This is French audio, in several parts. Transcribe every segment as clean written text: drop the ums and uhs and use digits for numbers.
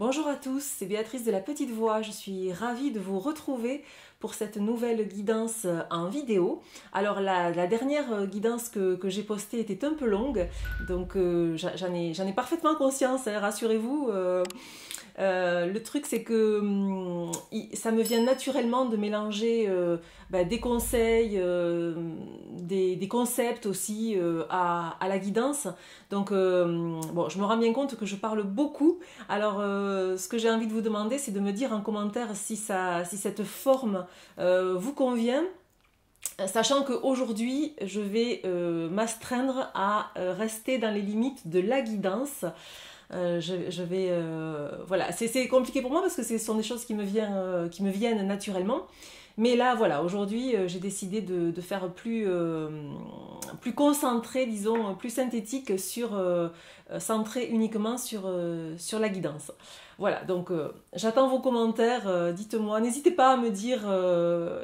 Bonjour à tous, c'est Béatrice de la Petite Voix. Je suis ravie de vous retrouver pour cette nouvelle guidance en vidéo. Alors la dernière guidance que j'ai postée était un peu longue, donc j'en ai parfaitement conscience, hein, rassurez-vous. Le truc c'est que ça me vient naturellement de mélanger des conseils, des concepts aussi à la guidance. Donc bon, je me rends bien compte que je parle beaucoup. Alors ce que j'ai envie de vous demander, c'est de me dire en commentaire si cette forme vous convient. Sachant qu'aujourd'hui, je vais m'astreindre à rester dans les limites de la guidance. Je vais voilà, c'est compliqué pour moi parce que ce sont des choses qui me viennent naturellement. Mais là, voilà, aujourd'hui, j'ai décidé de faire plus concentré, disons, plus synthétique, centré uniquement sur la guidance. Voilà, donc j'attends vos commentaires, dites-moi, n'hésitez pas à me dire,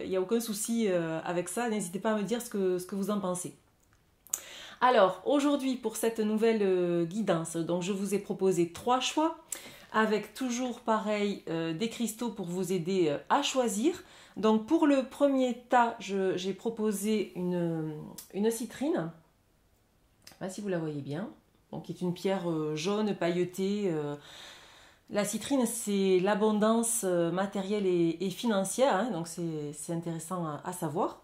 il n'y a aucun souci avec ça, n'hésitez pas à me dire ce que vous en pensez. Alors, aujourd'hui, pour cette nouvelle guidance, donc je vous ai proposé 3 choix, avec toujours pareil des cristaux pour vous aider à choisir. Donc pour le premier tas, j'ai proposé une citrine, je ne sais pas si vous la voyez bien, donc, qui est une pierre jaune pailletée. La citrine, c'est l'abondance matérielle et financière, hein, donc c'est intéressant à savoir.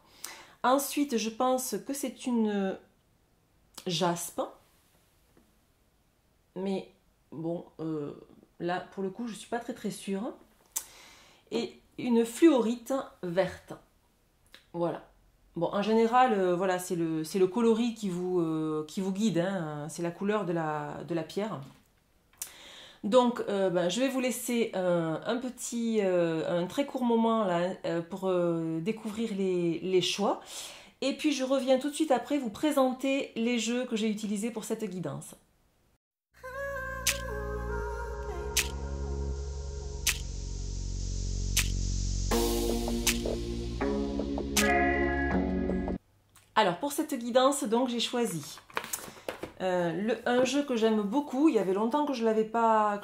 Ensuite, je pense que c'est une jaspe, mais bon, là pour le coup, je ne suis pas très sûre. Et une fluorite verte. Voilà. Bon, en général, voilà, c'est le coloris qui vous guide, hein, c'est la couleur de la pierre. Donc, je vais vous laisser un très court moment là, pour découvrir les choix. Et puis, je reviens tout de suite après vous présenter les jeux que j'ai utilisés pour cette guidance. Alors, pour cette guidance, donc, j'ai choisi un jeu que j'aime beaucoup. Il y avait longtemps que je l'avais pas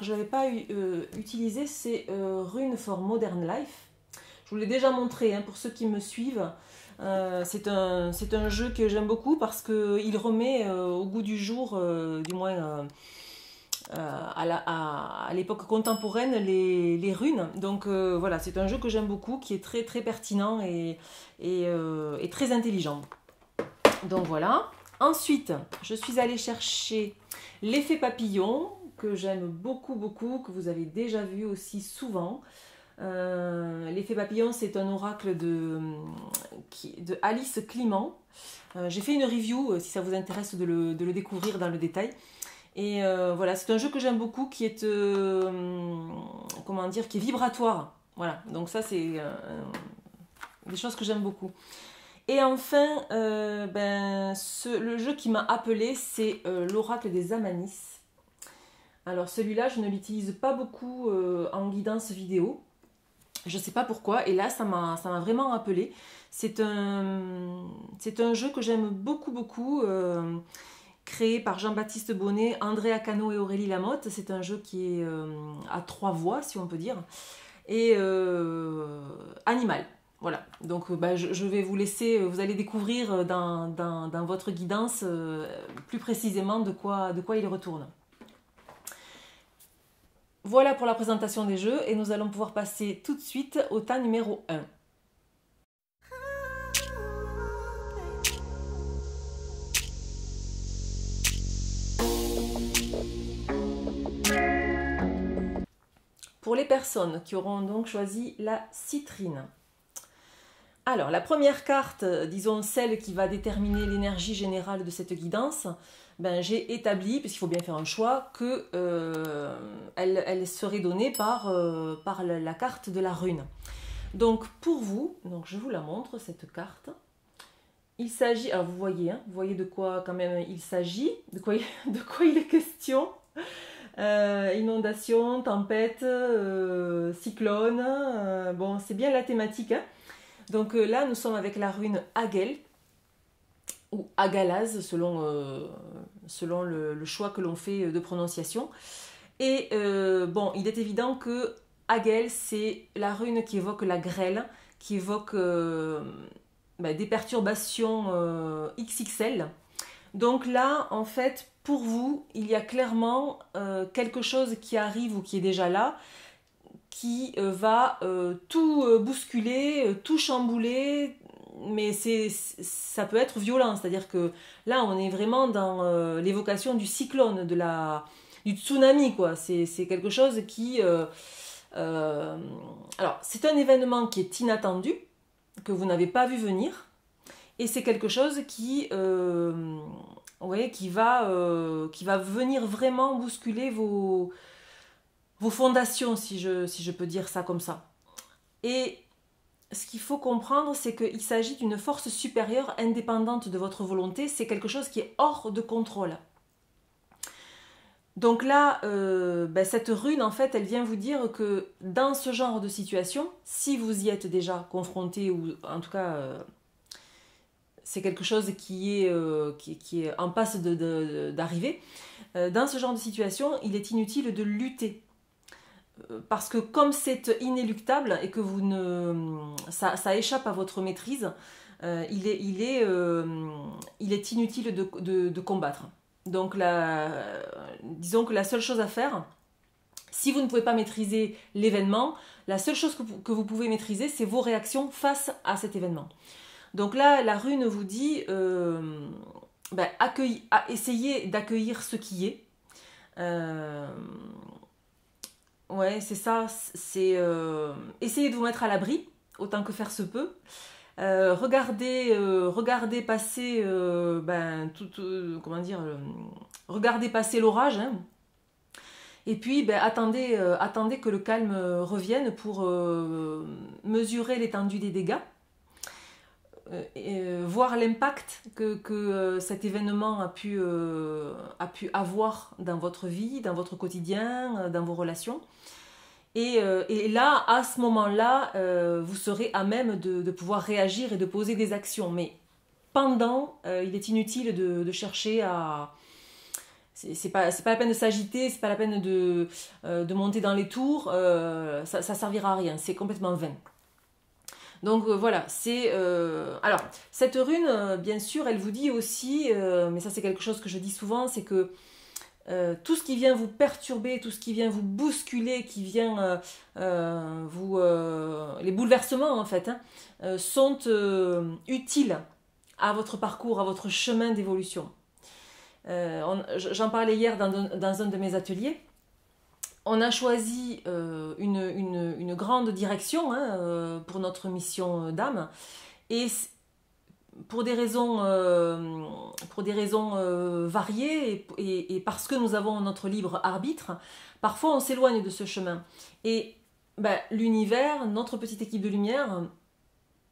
utilisé, c'est Rune for Modern Life. Je vous l'ai déjà montré, hein, pour ceux qui me suivent. C'est un jeu que j'aime beaucoup parce qu'il remet au goût du jour, du moins à l'époque contemporaine, les runes. Donc voilà, c'est un jeu que j'aime beaucoup, qui est très pertinent et très intelligent. Donc voilà. Ensuite, je suis allée chercher l'effet papillon, que j'aime beaucoup, que vous avez déjà vu aussi souvent. L'effet papillon, c'est un oracle de Alice Climent. J'ai fait une review, si ça vous intéresse de le découvrir dans le détail. Et voilà, c'est un jeu que j'aime beaucoup, qui est comment dire, qui est vibratoire. Voilà, donc ça c'est des choses que j'aime beaucoup. Et enfin, le jeu qui m'a appelé, c'est l'oracle des Amanis. Alors celui-là, je ne l'utilise pas beaucoup en guidance vidéo. Je ne sais pas pourquoi, et là, ça m'a vraiment appelé. C'est un jeu que j'aime beaucoup, créé par Jean-Baptiste Bonnet, Andrea Cano et Aurélie Lamotte. C'est un jeu qui est à 3 voix, si on peut dire, et animal. Voilà, donc je vais vous laisser, vous allez découvrir dans votre guidance plus précisément de quoi il retourne. Voilà pour la présentation des jeux et nous allons pouvoir passer tout de suite au tas numéro 1. Pour les personnes qui auront donc choisi la citrine. Alors, la première carte, disons celle qui va déterminer l'énergie générale de cette guidance, j'ai établi, puisqu'il faut bien faire un choix, que elle serait donnée par la carte de la rune. Donc pour vous, donc je vous la montre, cette carte. Il s'agit, alors vous voyez de quoi quand même il s'agit, de quoi il est question. Inondation, tempête, cyclone, bon c'est bien la thématique, hein. Donc là, nous sommes avec la rune Agel, ou Agalaz, selon le choix que l'on fait de prononciation. Et bon, il est évident que Hagel, c'est la rune qui évoque la grêle, qui évoque des perturbations XXL. Donc là, en fait, pour vous, il y a clairement quelque chose qui arrive ou qui est déjà là, qui va tout bousculer, tout chambouler, mais ça peut être violent. C'est-à-dire que là, on est vraiment dans l'évocation du cyclone, du tsunami, quoi. C'est quelque chose qui... alors, c'est un événement qui est inattendu, que vous n'avez pas vu venir, et c'est quelque chose qui va venir vraiment bousculer vos fondations, si je peux dire ça comme ça. Et ce qu'il faut comprendre, c'est qu'il s'agit d'une force supérieure indépendante de votre volonté, c'est quelque chose qui est hors de contrôle. Donc là, cette rune, en fait, elle vient vous dire que dans ce genre de situation, si vous y êtes déjà confronté, ou en tout cas, c'est quelque chose qui est en passe d'arriver, dans ce genre de situation, il est inutile de lutter. Parce que comme c'est inéluctable et que ça échappe à votre maîtrise, il est inutile de combattre. Donc disons que la seule chose à faire, si vous ne pouvez pas maîtriser l'événement, la seule chose que vous pouvez maîtriser, c'est vos réactions face à cet événement. Donc là, la rune vous dit, essayez d'accueillir ce qui est. Ouais, c'est ça. C'est essayer de vous mettre à l'abri, autant que faire se peut. Regardez passer, regardez passer l'orage, hein. Et puis attendez que le calme revienne pour mesurer l'étendue des dégâts, voir l'impact que cet événement a pu avoir dans votre vie, dans votre quotidien, dans vos relations. Et là, à ce moment-là, vous serez à même de pouvoir réagir et de poser des actions. Mais pendant, il est inutile de chercher à... C'est pas la peine de s'agiter, c'est pas la peine de monter dans les tours, ça servira à rien, c'est complètement vain. Donc voilà, c'est... Alors, cette rune, bien sûr, elle vous dit aussi, mais ça c'est quelque chose que je dis souvent, c'est que tout ce qui vient vous perturber, tout ce qui vient vous bousculer, qui vient les bouleversements en fait, hein, sont utiles à votre parcours, à votre chemin d'évolution. J'en parlais hier dans un de mes ateliers. On a choisi une grande direction, hein, pour notre mission d'âme, et pour des raisons variées et parce que nous avons notre libre arbitre, parfois on s'éloigne de ce chemin. Et l'univers, notre petite équipe de lumière,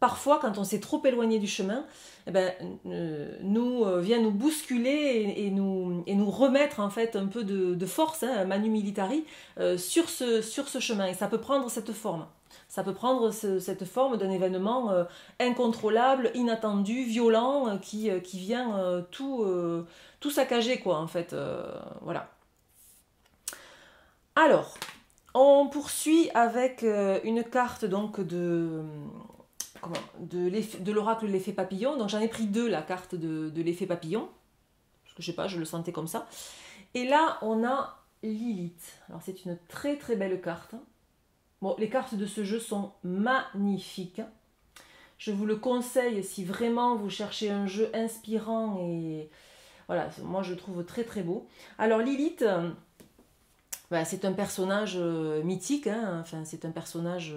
parfois quand on s'est trop éloigné du chemin, vient nous bousculer et nous remettre en fait un peu de force, hein, manu militari, sur ce chemin. Et ça peut prendre cette forme. Ça peut prendre cette forme d'un événement incontrôlable, inattendu, violent, qui vient tout saccager, quoi, en fait. Voilà. Alors, on poursuit avec une carte donc de l'oracle de l'effet papillon. Donc j'en ai pris deux, la carte de l'effet papillon. Parce que je sais pas, je le sentais comme ça. Et là, on a Lilith. Alors c'est une très très belle carte. Bon, les cartes de ce jeu sont magnifiques. Je vous le conseille si vraiment vous cherchez un jeu inspirant et voilà, moi je le trouve très très beau. Alors Lilith, c'est un personnage mythique, hein. Enfin c'est un personnage,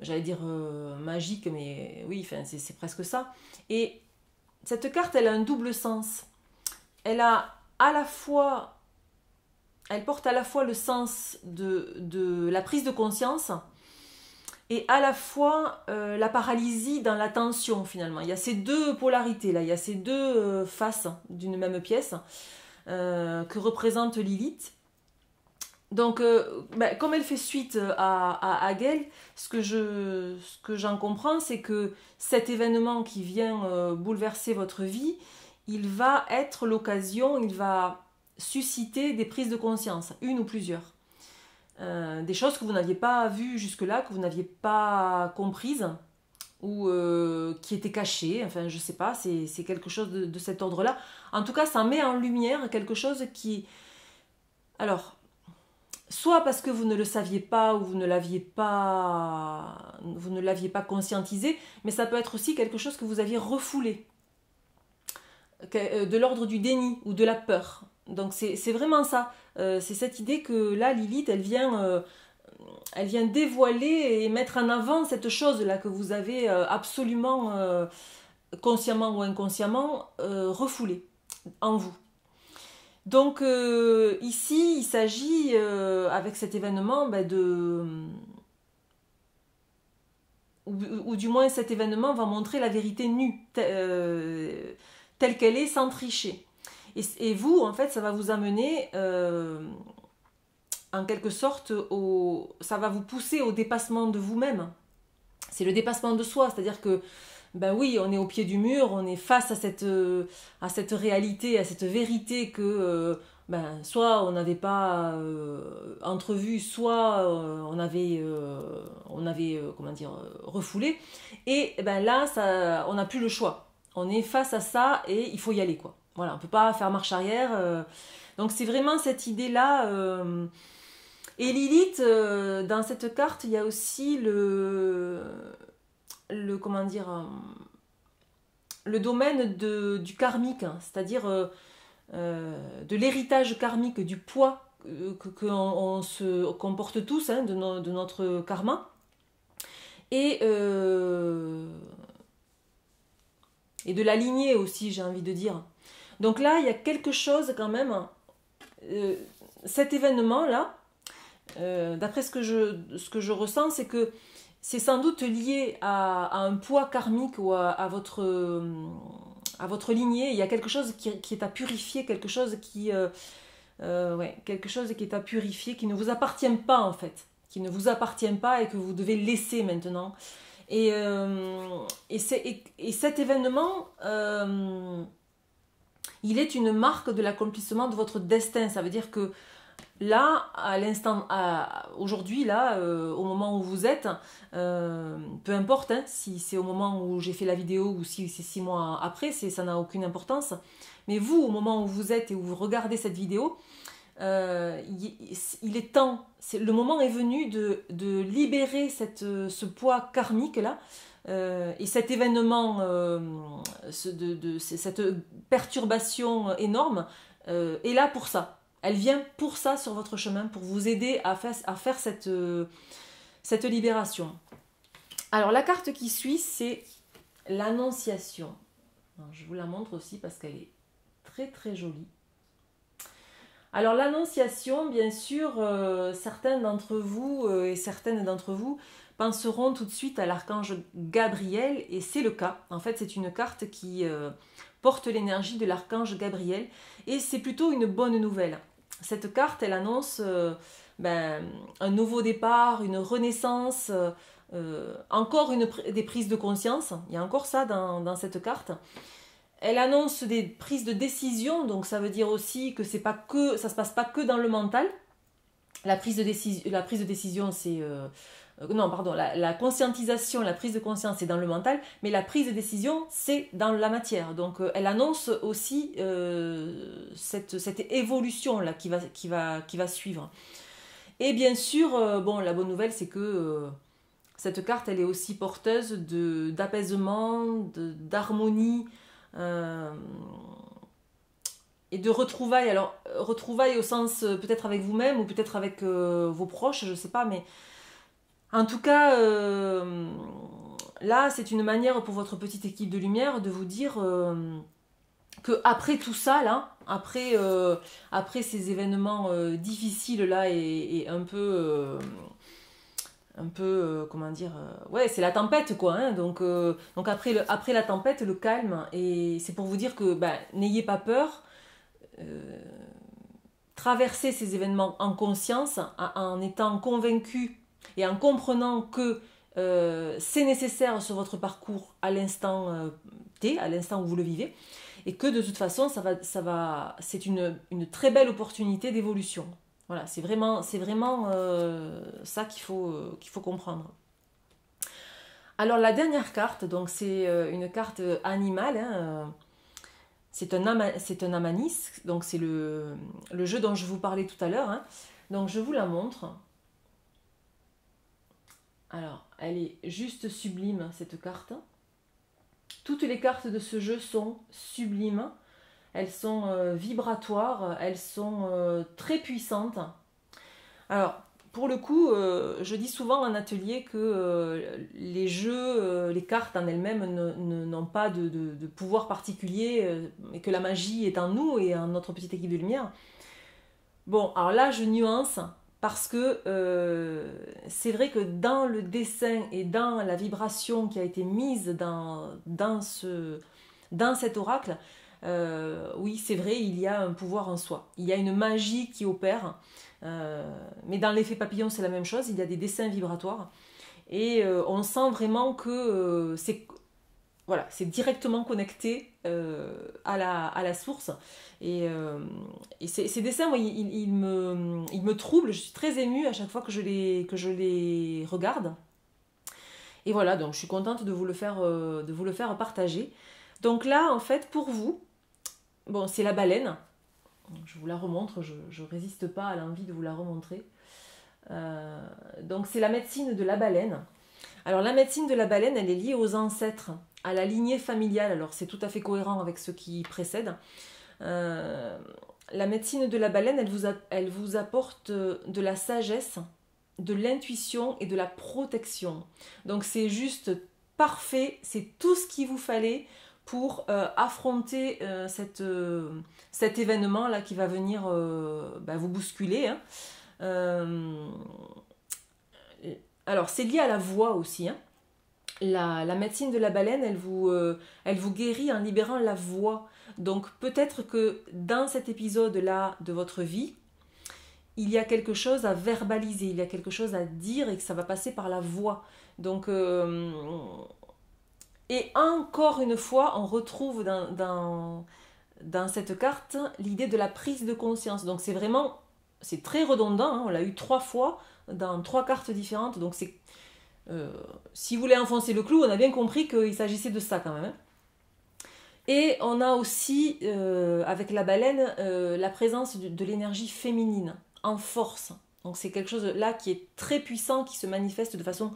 j'allais dire magique, mais oui, enfin, c'est presque ça. Et cette carte, elle a un double sens. Elle porte à la fois le sens de la prise de conscience et à la fois la paralysie dans la tension finalement. Il y a ces deux polarités là, il y a ces deux faces d'une même pièce que représente Lilith. Donc, comme elle fait suite à Hagel, ce que j'en comprends, c'est que cet événement qui vient bouleverser votre vie, il va être l'occasion, il va susciter des prises de conscience, une ou plusieurs. Des choses que vous n'aviez pas vues jusque-là, que vous n'aviez pas comprises, ou qui étaient cachées, enfin je sais pas, c'est quelque chose de cet ordre-là. En tout cas, ça met en lumière quelque chose qui... Alors, soit parce que vous ne le saviez pas ou vous ne l'aviez pas conscientisé, mais ça peut être aussi quelque chose que vous aviez refoulé, de l'ordre du déni ou de la peur. Donc c'est vraiment ça. C'est cette idée que là, Lilith, elle vient dévoiler et mettre en avant cette chose-là que vous avez absolument, consciemment ou inconsciemment, refoulée en vous. Donc ici, il s'agit, avec cet événement, ou du moins cet événement va montrer la vérité nue, telle qu'elle est, sans tricher. Et vous, en fait, ça va vous amener, en quelque sorte, ça va vous pousser au dépassement de vous-même. C'est le dépassement de soi, c'est-à-dire que, ben oui, on est au pied du mur, on est face à cette réalité, à cette vérité que, soit on n'avait pas entrevu, soit on avait comment dire, refoulé. Et là, on n'a plus le choix. On est face à ça et il faut y aller, quoi. Voilà, on ne peut pas faire marche arrière. Donc c'est vraiment cette idée-là. Et Lilith, dans cette carte, il y a aussi comment dire, le domaine du karmique, hein, c'est-à-dire de l'héritage karmique, du poids qu'on porte tous, hein, de notre karma. Et de la lignée aussi, j'ai envie de dire. Donc là, il y a quelque chose quand même, cet événement-là, d'après ce que je ressens, c'est que c'est sans doute lié à un poids karmique ou à votre lignée. Il y a quelque chose qui est à purifier, quelque chose qui est à purifier, qui ne vous appartient pas en fait, qui ne vous appartient pas et que vous devez laisser maintenant. Et cet événement, il est une marque de l'accomplissement de votre destin. Ça veut dire que là, aujourd'hui, là, au moment où vous êtes, peu importe, hein, si c'est au moment où j'ai fait la vidéo ou si c'est 6 mois après, ça n'a aucune importance. Mais vous, au moment où vous êtes et où vous regardez cette vidéo, il est temps, le moment est venu de libérer ce poids karmique là, et cet événement, cette perturbation énorme est là pour ça. Elle vient pour ça sur votre chemin, pour vous aider à faire cette libération. Alors la carte qui suit, c'est l'Annonciation. Je vous la montre aussi parce qu'elle est très très jolie. Alors l'Annonciation, bien sûr, certains d'entre vous et certaines d'entre vous penseront tout de suite à l'archange Gabriel, et c'est le cas. En fait, c'est une carte qui porte l'énergie de l'archange Gabriel, et c'est plutôt une bonne nouvelle. Cette carte, elle annonce un nouveau départ, une renaissance, encore des prises de conscience. Il y a encore ça dans cette carte. Elle annonce des prises de décision, donc ça veut dire aussi que ça se passe pas que dans le mental. La prise de décision, c'est la conscientisation, la prise de conscience, c'est dans le mental, mais la prise de décision, c'est dans la matière. Donc elle annonce aussi cette évolution là qui va suivre. Et bien sûr, la bonne nouvelle, c'est que cette carte, elle est aussi porteuse d'apaisement, d'harmonie, et de retrouvailles. Alors retrouvailles au sens peut-être avec vous-même ou peut-être avec vos proches, je sais pas, mais en tout cas là c'est une manière pour votre petite équipe de lumière de vous dire que après tout ça là, après ces événements difficiles là et un peu comment dire, ouais, c'est la tempête quoi, hein, donc après la tempête, le calme, et c'est pour vous dire que n'ayez pas peur, traversez ces événements en conscience, en étant convaincu et en comprenant que c'est nécessaire sur votre parcours à l'instant T, à l'instant où vous le vivez, et que de toute façon, c'est une très belle opportunité d'évolution. Voilà, c'est vraiment ça qu'il faut comprendre. Alors la dernière carte, donc c'est une carte animale, hein, c'est un amanis, donc c'est le jeu dont je vous parlais tout à l'heure, hein. Donc je vous la montre. Alors, elle est juste sublime, cette carte. Toutes les cartes de ce jeu sont sublimes. Elles sont vibratoires, elles sont très puissantes. Alors, pour le coup, je dis souvent en atelier que les jeux, les cartes en elles-mêmes n'ont pas de pouvoir particulier et que la magie est en nous et en notre petite équipe de lumière. Bon, alors là, je nuance parce que c'est vrai que dans le dessin et dans la vibration qui a été mise dans cet oracle, oui, c'est vrai, il y a un pouvoir en soi. Il y a une magie qui opère, mais dans l'effet papillon, c'est la même chose. Il y a des dessins vibratoires et on sent vraiment que c'est directement connecté à la source. Et ces dessins, moi, ils me troublent. Je suis très émue à chaque fois que je les regarde. Et voilà, donc je suis contente de vous le faire partager. Donc là, en fait, pour vous, bon, c'est la baleine. Je vous la remontre, je ne résiste pas à l'envie de vous la remontrer. Donc c'est la médecine de la baleine. Alors la médecine de la baleine, elle est liée aux ancêtres, à la lignée familiale. Alors c'est tout à fait cohérent avec ce qui précède. La médecine de la baleine, elle vous apporte de la sagesse, de l'intuition et de la protection. Donc c'est juste parfait, c'est tout ce qu'il vous fallait pour affronter cet événement-là qui va venir vous bousculer, hein. Alors c'est lié à la voix aussi, hein. La médecine de la baleine, elle vous guérit en libérant la voix. Donc peut-être que dans cet épisode-là de votre vie, il y a quelque chose à verbaliser, il y a quelque chose à dire et que ça va passer par la voix. Donc, et encore une fois, on retrouve dans cette carte l'idée de la prise de conscience. Donc c'est très redondant, hein, on l'a eu 3 fois dans 3 cartes différentes. Donc si vous voulez enfoncer le clou, on a bien compris qu'il s'agissait de ça quand même, hein. Et on a aussi, avec la baleine, la présence de l'énergie féminine en force. Donc c'est quelque chose là qui est très puissant, qui se manifeste de façon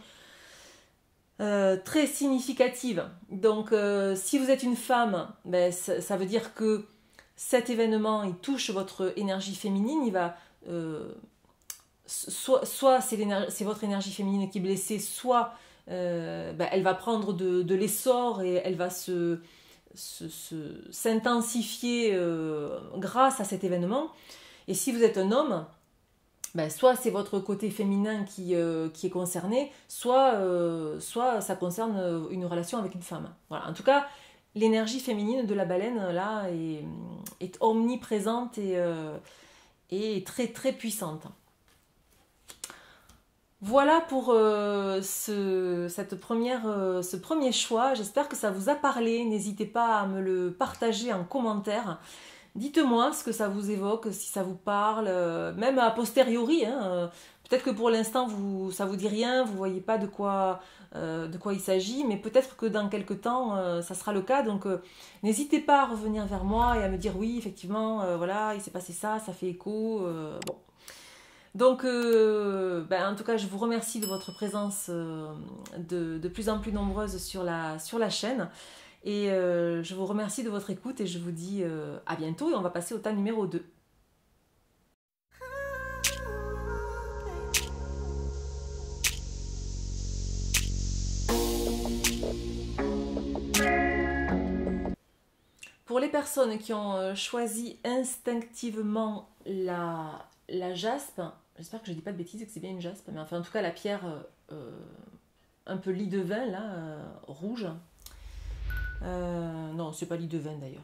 très significative. Donc si vous êtes une femme, ça veut dire que cet événement, il touche votre énergie féminine, il va... soit c'est votre énergie féminine qui est blessée, soit elle va prendre de l'essor et elle va s'intensifier grâce à cet événement. Et si vous êtes un homme, soit c'est votre côté féminin qui est concerné, soit ça concerne une relation avec une femme. Voilà. En tout cas, l'énergie féminine de la baleine là est omniprésente et très très puissante. Voilà pour ce premier choix. J'espère que ça vous a parlé. N'hésitez pas à me le partager en commentaire. Dites-moi ce que ça vous évoque, si ça vous parle, même a posteriori, hein. Peut-être que pour l'instant, ça vous dit rien, vous ne voyez pas de quoi il s'agit, mais peut-être que dans quelques temps, ça sera le cas. Donc, n'hésitez pas à revenir vers moi et à me dire oui, effectivement, voilà, il s'est passé ça, ça fait écho. Bon. Donc, en tout cas, je vous remercie de votre présence de plus en plus nombreuse sur la chaîne. Et je vous remercie de votre écoute et je vous dis à bientôt et on va passer au tas numéro 2. Pour les personnes qui ont choisi instinctivement la jaspe, j'espère que je ne dis pas de bêtises et que c'est bien une jaspe, mais enfin en tout cas la pierre un peu lit de vin là, rouge. Non, c'est pas lit de vin d'ailleurs.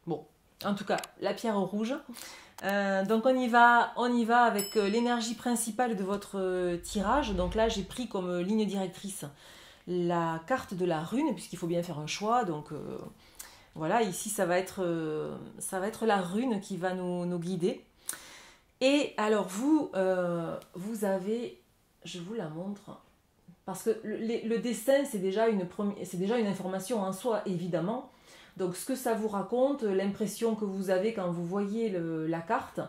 Bon, en tout cas, la pierre rouge. Donc on y va avec l'énergie principale de votre tirage. Donc là, j'ai pris comme ligne directrice la carte de la rune, puisqu'il faut bien faire un choix. Donc Voilà, ici ça va être la rune qui va nous guider. Et alors vous avez, je vous la montre, parce que le dessin c'est déjà une information en soi évidemment. Donc ce que ça vous raconte, l'impression que vous avez quand vous voyez la carte,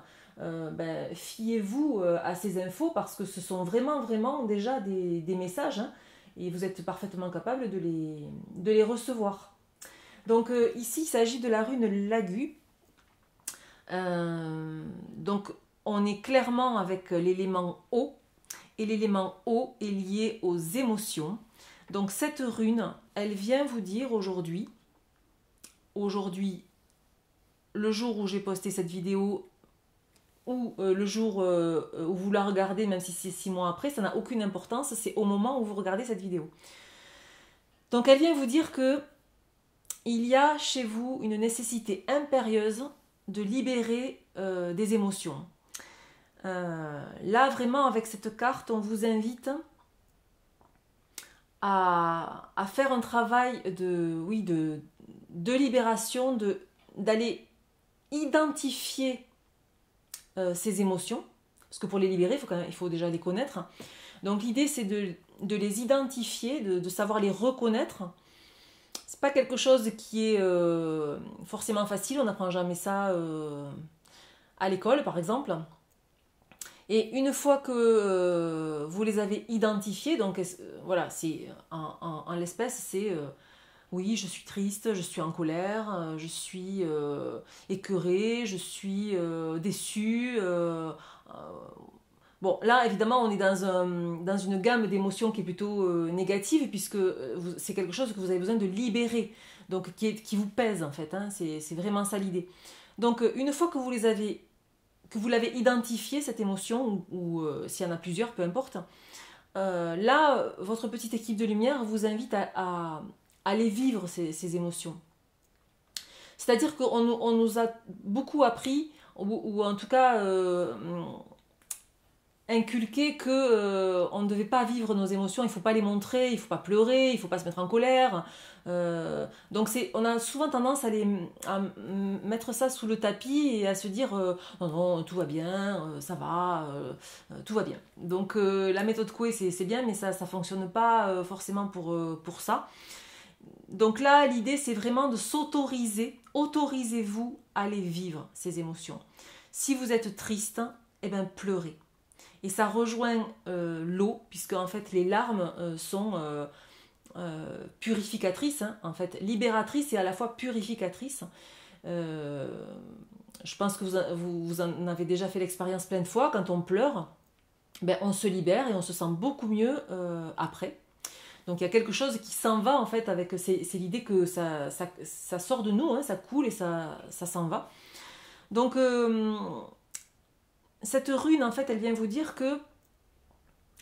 fiez-vous à ces infos parce que ce sont vraiment déjà des messages, hein, et vous êtes parfaitement capable de les recevoir. Donc ici il s'agit de la rune Lagu. Donc on est clairement avec l'élément eau, et l'élément eau est lié aux émotions. Donc cette rune, elle vient vous dire aujourd'hui, le jour où j'ai posté cette vidéo, ou le jour où vous la regardez, même si c'est 6 mois après, ça n'a aucune importance, c'est au moment où vous regardez cette vidéo. Donc elle vient vous dire que il y a chez vous une nécessité impérieuse de libérer des émotions. Là, vraiment, avec cette carte, on vous invite à faire un travail de libération, d'aller identifier ces émotions, parce que pour les libérer, il faut déjà les connaître. Donc l'idée, c'est de les identifier, de savoir les reconnaître. C'est pas quelque chose qui est forcément facile, on n'apprend jamais ça à l'école, par exemple. Et une fois que vous les avez identifiés, donc voilà, c'est en l'espèce, c'est oui, je suis triste, je suis en colère, je suis écœurée, je suis déçue. Bon, là, évidemment, on est dans une gamme d'émotions qui est plutôt négative, puisque c'est quelque chose que vous avez besoin de libérer, donc qui vous pèse, en fait, hein, c'est vraiment ça l'idée. Donc, une fois que vous l'avez identifié, cette émotion, ou s'il y en a plusieurs, peu importe, là, votre petite équipe de lumière vous invite à aller vivre ces émotions. C'est-à-dire qu'on nous a beaucoup appris, ou en tout cas inculqué que on ne devait pas vivre nos émotions, il ne faut pas les montrer, il ne faut pas pleurer, il ne faut pas se mettre en colère. Donc on a souvent tendance à mettre ça sous le tapis et à se dire non, non, tout va bien, ça va, tout va bien. Donc la méthode Coué, c'est bien, mais ça ne fonctionne pas forcément pour ça. Donc là, l'idée, c'est vraiment de s'autoriser. Autorisez-vous à les vivre, ces émotions. Si vous êtes triste, eh bien, pleurez. Et ça rejoint l'eau, puisque en fait, les larmes sont purificatrices, hein, en fait, libératrices et à la fois purificatrices. Je pense que vous en avez déjà fait l'expérience plein de fois. Quand on pleure, ben, on se libère et on se sent beaucoup mieux après. Donc il y a quelque chose qui s'en va en fait avec, c'est l'idée que ça sort de nous, hein, ça coule et ça s'en va. Donc cette rune en fait elle vient vous dire que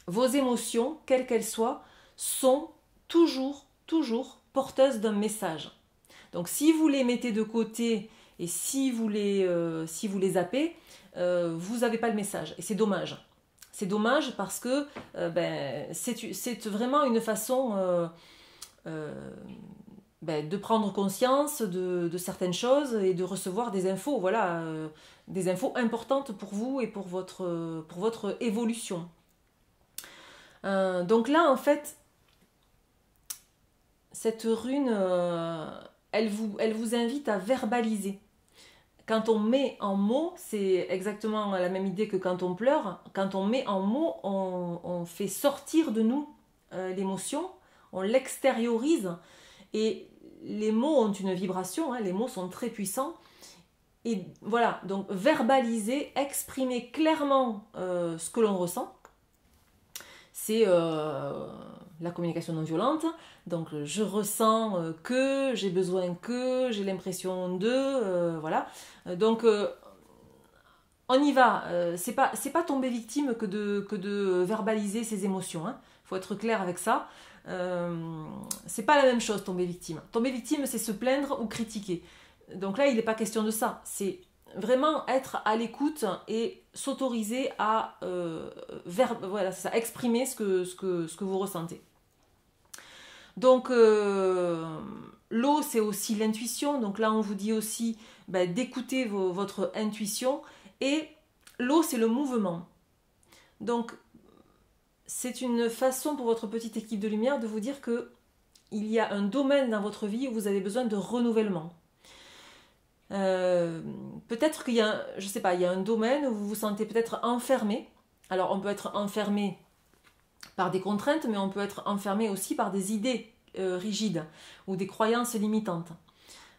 vos émotions, quelles qu'elles soient, sont toujours porteuses d'un message. Donc si vous les mettez de côté et si vous les zappez, vous n'avez pas le message et c'est dommage. C'est dommage parce que c'est vraiment une façon de prendre conscience de certaines choses et de recevoir des infos, voilà, des infos importantes pour vous et pour votre évolution. Donc là, en fait, cette rune, elle vous invite à verbaliser. Quand on met en mots, c'est exactement la même idée que quand on pleure. Quand on met en mots, on fait sortir de nous l'émotion, on l'extériorise. Et les mots ont une vibration, hein, les mots sont très puissants. Et voilà, donc verbaliser, exprimer clairement ce que l'on ressent, c'est la communication non violente. Donc je ressens que, j'ai besoin que, j'ai l'impression de, voilà. Donc on y va. C'est pas tomber victime que de verbaliser ses émotions. Hein. Faut être clair avec ça. C'est pas la même chose tomber victime. Tomber victime, c'est se plaindre ou critiquer. Donc là, il n'est pas question de ça. C'est vraiment être à l'écoute et s'autoriser à voilà, c'est ça, exprimer ce que vous ressentez. Donc l'eau, c'est aussi l'intuition. Donc là, on vous dit aussi d'écouter votre intuition. Et l'eau, c'est le mouvement. Donc, c'est une façon pour votre petite équipe de lumière de vous dire que il y a un domaine dans votre vie où vous avez besoin de renouvellement. Peut-être qu'il y a, je sais pas, il y a un domaine où vous vous sentez peut-être enfermé. Alors, on peut être enfermé par des contraintes, mais on peut être enfermé aussi par des idées rigides ou des croyances limitantes.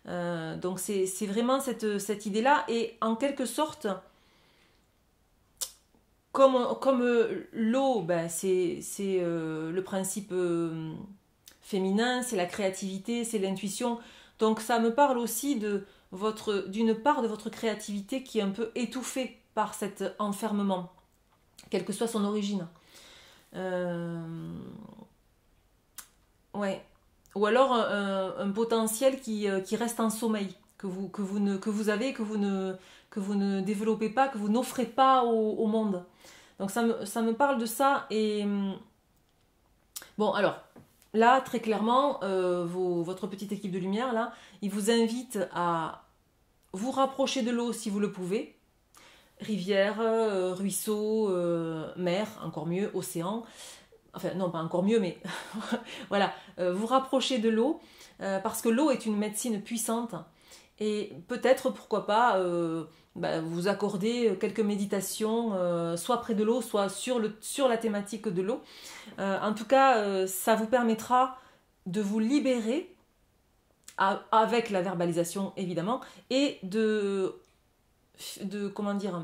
Donc, c'est vraiment cette idée-là. Et en quelque sorte, comme l'eau, c'est le principe féminin, c'est la créativité, c'est l'intuition. Donc ça me parle aussi d'une part de votre créativité qui est un peu étouffée par cet enfermement, quelle que soit son origine. Ouais. Ou alors un potentiel qui reste en sommeil, que vous avez, que vous ne développez pas, que vous n'offrez pas au monde. Donc ça me parle de ça. Et bon, alors, là, très clairement, votre petite équipe de lumière, là, il vous invite à vous rapprocher de l'eau si vous le pouvez. Rivière, ruisseau, mer, encore mieux, océan. Enfin, non, pas encore mieux, mais voilà, vous rapprochez de l'eau, parce que l'eau est une médecine puissante. Et peut-être, pourquoi pas, vous accorder quelques méditations, soit près de l'eau, soit sur la thématique de l'eau. En tout cas, ça vous permettra de vous libérer, avec la verbalisation évidemment, et comment dire,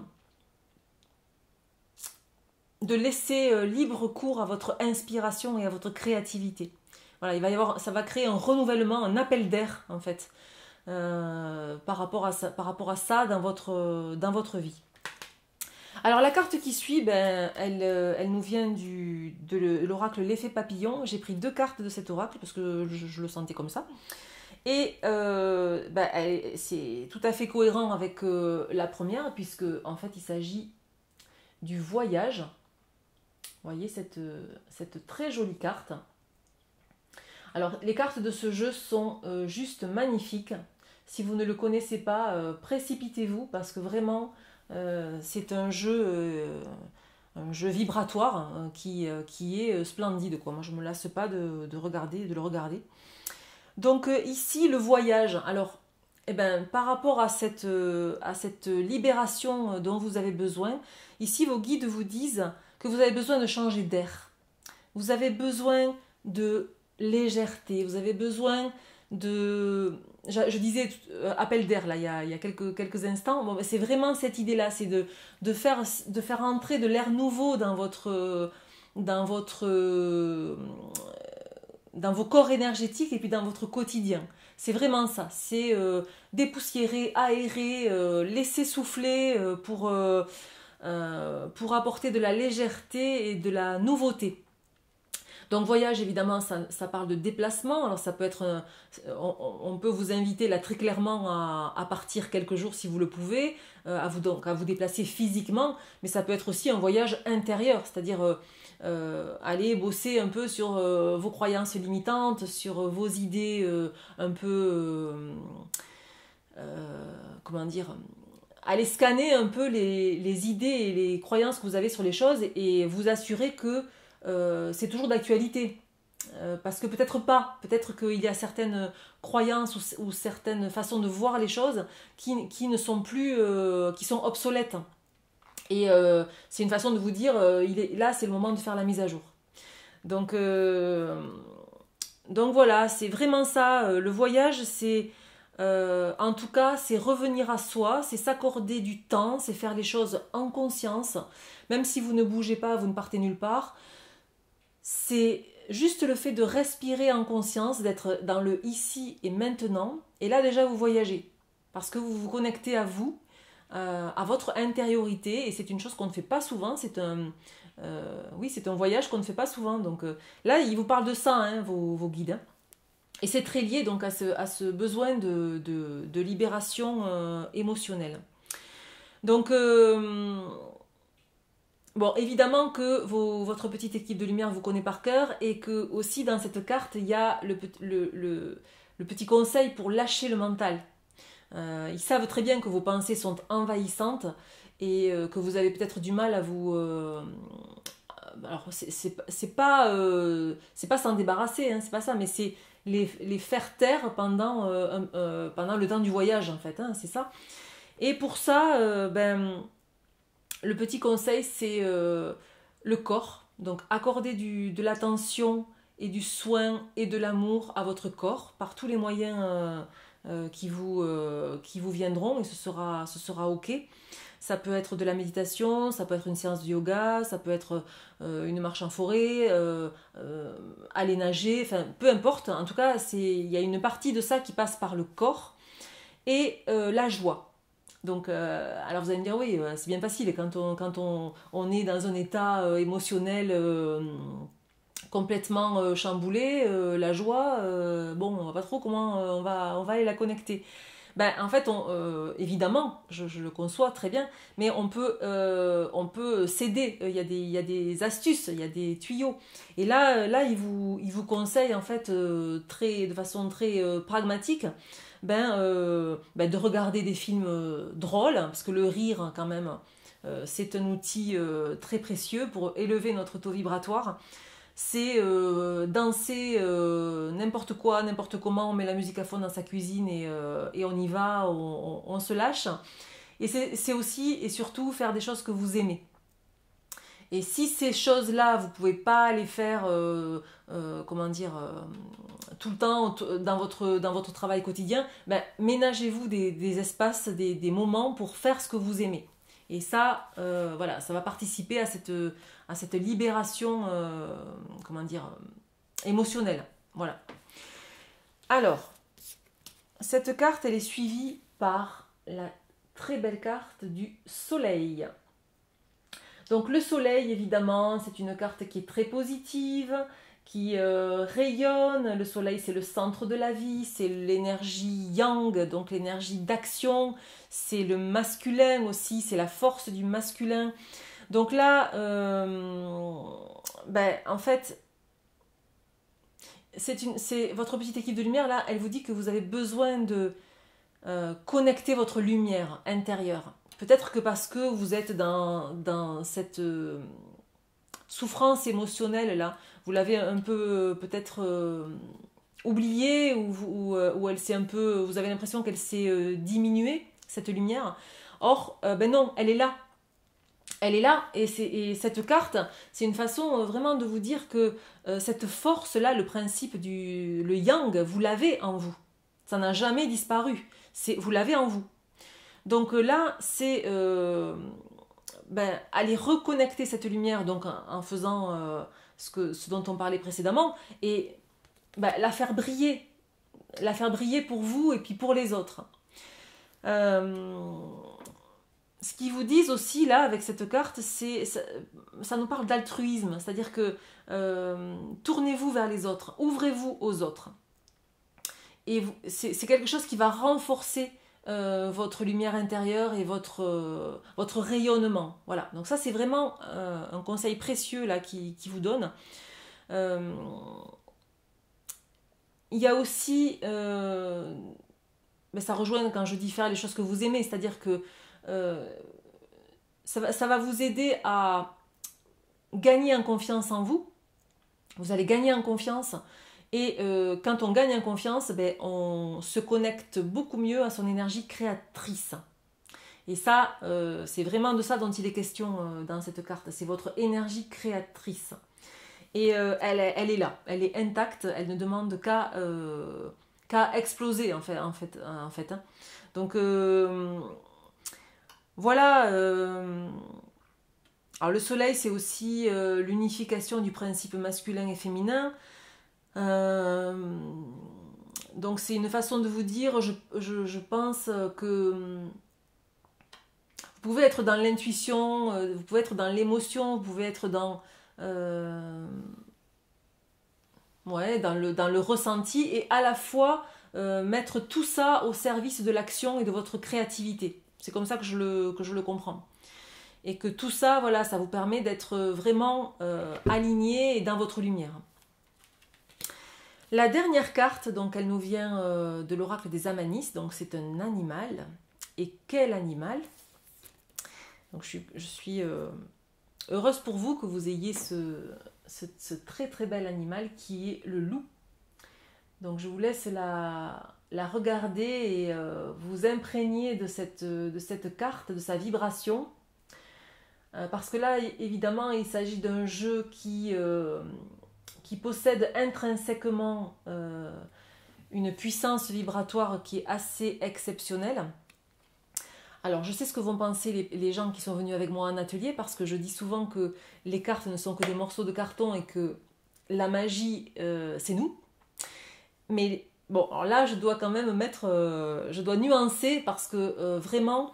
de laisser libre cours à votre inspiration et à votre créativité. Voilà, ça va créer un renouvellement, un appel d'air en fait. Par rapport à ça dans votre vie. Alors la carte qui suit, elle nous vient de l'oracle l'effet papillon. J'ai pris 2 cartes de cet oracle parce que je le sentais comme ça. Et c'est tout à fait cohérent avec la première, puisque en fait il s'agit du voyage. Vous voyez cette très jolie carte. Alors les cartes de ce jeu sont juste magnifiques. Si vous ne le connaissez pas, précipitez-vous parce que vraiment c'est un jeu vibratoire qui est splendide, quoi. Moi je ne me lasse pas de le regarder. Donc ici le voyage. Alors par rapport à cette libération dont vous avez besoin, ici vos guides vous disent que vous avez besoin de changer d'air. Vous avez besoin de légèreté, vous avez besoin de... Je disais appel d'air là il y a quelques instants. Bon, c'est vraiment cette idée-là, c'est de faire entrer de l'air nouveau dans vos corps énergétiques et puis dans votre quotidien. C'est vraiment ça, c'est dépoussiérer, aérer, laisser souffler pour apporter de la légèreté et de la nouveauté. Donc voyage, évidemment, ça parle de déplacement. Alors ça peut être, on peut vous inviter là très clairement à partir quelques jours si vous le pouvez, à vous déplacer physiquement, mais ça peut être aussi un voyage intérieur, c'est-à-dire aller bosser un peu sur vos croyances limitantes, sur vos idées un peu, comment dire, aller scanner un peu les idées et les croyances que vous avez sur les choses et vous assurer que c'est toujours d'actualité. Parce que peut-être qu'il y a certaines croyances ou certaines façons de voir les choses qui ne sont plus, qui sont obsolètes. Et c'est une façon de vous dire, là c'est le moment de faire la mise à jour. Donc voilà, c'est vraiment ça. Le voyage, c'est en tout cas, c'est revenir à soi, c'est s'accorder du temps, c'est faire les choses en conscience. Même si vous ne bougez pas, vous ne partez nulle part. C'est juste le fait de respirer en conscience, d'être dans le ici et maintenant. Et là déjà vous voyagez. Parce que vous vous connectez à vous, à votre intériorité. Et c'est une chose qu'on ne fait pas souvent. C'est un voyage qu'on ne fait pas souvent. Donc là, il vous parle de ça, hein, vos guides. Hein. Et c'est très lié donc à ce besoin de libération émotionnelle. Donc... bon, évidemment que votre petite équipe de lumière vous connaît par cœur et que aussi dans cette carte, il y a le petit conseil pour lâcher le mental. Ils savent très bien que vos pensées sont envahissantes et que vous avez peut-être du mal à vous... alors, c'est pas s'en débarrasser, hein, c'est pas ça, mais c'est les faire taire pendant le temps du voyage, en fait, hein, c'est ça. Et pour ça, le petit conseil, c'est le corps. Donc, accorder de l'attention et du soin et de l'amour à votre corps par tous les moyens qui vous viendront, et ce sera OK. Ça peut être de la méditation, ça peut être une séance de yoga, ça peut être une marche en forêt, aller nager, enfin peu importe. En tout cas, il y a une partie de ça qui passe par le corps et la joie. Donc, alors vous allez me dire, oui, c'est bien facile quand on est dans un état émotionnel complètement chamboulé, la joie, bon, on ne va pas trop comment on va aller la connecter. Ben, en fait, évidemment, je le conçois très bien, mais on peut s'aider. Il y a des astuces, il y a des tuyaux. Et là il vous conseille, en fait, de façon très pragmatique, de regarder des films drôles, parce que le rire, quand même, c'est un outil très précieux pour élever notre taux vibratoire. C'est danser n'importe quoi, n'importe comment, on met la musique à fond dans sa cuisine et on y va, on se lâche. Et c'est aussi et surtout faire des choses que vous aimez. Et si ces choses-là, vous ne pouvez pas les faire, tout le temps dans votre travail quotidien, ménagez-vous des espaces, des moments pour faire ce que vous aimez. Et ça, voilà, ça va participer à cette libération, émotionnelle. Voilà. Alors, cette carte, elle est suivie par la très belle carte du soleil. Donc le soleil, évidemment, c'est une carte qui est très positive, qui rayonne. Le soleil, c'est le centre de la vie, c'est l'énergie yang, donc l'énergie d'action, c'est le masculin aussi, c'est la force du masculin. Donc là, en fait, c'est votre petite équipe de lumière, là, elle vous dit que vous avez besoin de connecter votre lumière intérieure. Peut-être que parce que vous êtes dans cette souffrance émotionnelle là, vous l'avez un peu peut-être oubliée ou elle s'est un peu, vous avez l'impression qu'elle s'est diminuée, cette lumière. Or, non, elle est là. Elle est là et cette carte, c'est une façon vraiment de vous dire que cette force-là, le principe le yang, vous l'avez en vous. Ça n'a jamais disparu. Vous l'avez en vous. Donc là, c'est aller reconnecter cette lumière donc en faisant ce dont on parlait précédemment et la faire briller pour vous et puis pour les autres. Ce qu'ils vous disent aussi là avec cette carte, ça nous parle d'altruisme, c'est-à-dire que tournez-vous vers les autres, ouvrez-vous aux autres. Et c'est quelque chose qui va renforcer votre lumière intérieure et votre rayonnement. Voilà. Donc ça, c'est vraiment un conseil précieux là qui vous donne. Il y a aussi, ça rejoint quand je dis faire les choses que vous aimez, c'est-à-dire que ça va vous aider à gagner en confiance en vous. Vous allez gagner en confiance. Et quand on gagne en confiance, on se connecte beaucoup mieux à son énergie créatrice. Et ça, c'est vraiment de ça dont il est question dans cette carte. C'est votre énergie créatrice. Et elle est là, elle est intacte, elle ne demande qu'à exploser en fait. Hein. Donc voilà. Alors le soleil, c'est aussi l'unification du principe masculin et féminin. Donc c'est une façon de vous dire, je pense que vous pouvez être dans l'intuition, vous pouvez être dans l'émotion, vous pouvez être dans le ressenti et à la fois mettre tout ça au service de l'action et de votre créativité. C'est comme ça que je le comprends. Et que tout ça, voilà, ça vous permet d'être vraiment aligné et dans votre lumière. La dernière carte, donc elle nous vient de l'oracle des Amanis, donc c'est un animal. Et quel animal? Donc je suis heureuse pour vous que vous ayez ce très très bel animal qui est le loup. Donc je vous laisse la regarder et vous imprégner de cette carte, de sa vibration. Parce que là, évidemment, il s'agit d'un jeu qui possède intrinsèquement une puissance vibratoire qui est assez exceptionnelle. Alors, je sais ce que vont penser les gens qui sont venus avec moi en atelier, parce que je dis souvent que les cartes ne sont que des morceaux de carton et que la magie, c'est nous. Mais bon, alors là, je dois quand même je dois nuancer, parce que vraiment,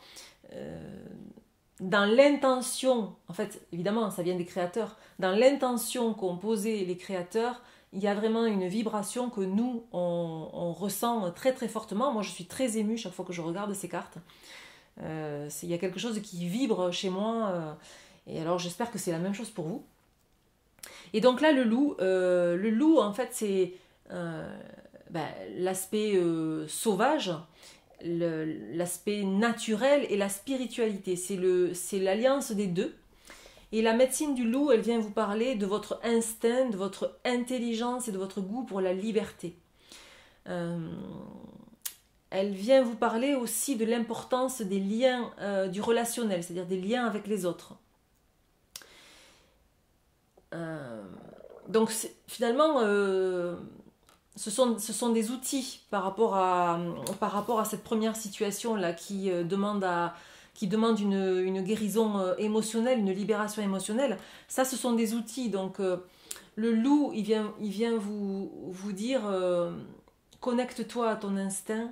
dans l'intention, en fait, évidemment, ça vient des créateurs, dans l'intention qu'ont posé les créateurs, il y a vraiment une vibration que nous, on ressent très très fortement. Moi, je suis très émue chaque fois que je regarde ces cartes. Il y a quelque chose qui vibre chez moi, et alors j'espère que c'est la même chose pour vous. Et donc là, le loup, en fait, c'est l'aspect sauvage, l'aspect naturel et la spiritualité. C'est l'alliance des deux. Et la médecine du loup, elle vient vous parler de votre instinct, de votre intelligence et de votre goût pour la liberté. Elle vient vous parler aussi de l'importance des liens du relationnel, c'est-à-dire des liens avec les autres. Donc finalement, ce sont des outils par rapport à cette première situation-là qui demande une guérison émotionnelle, une libération émotionnelle. Ça, ce sont des outils. Donc le loup, il vient vous dire connecte-toi à ton instinct,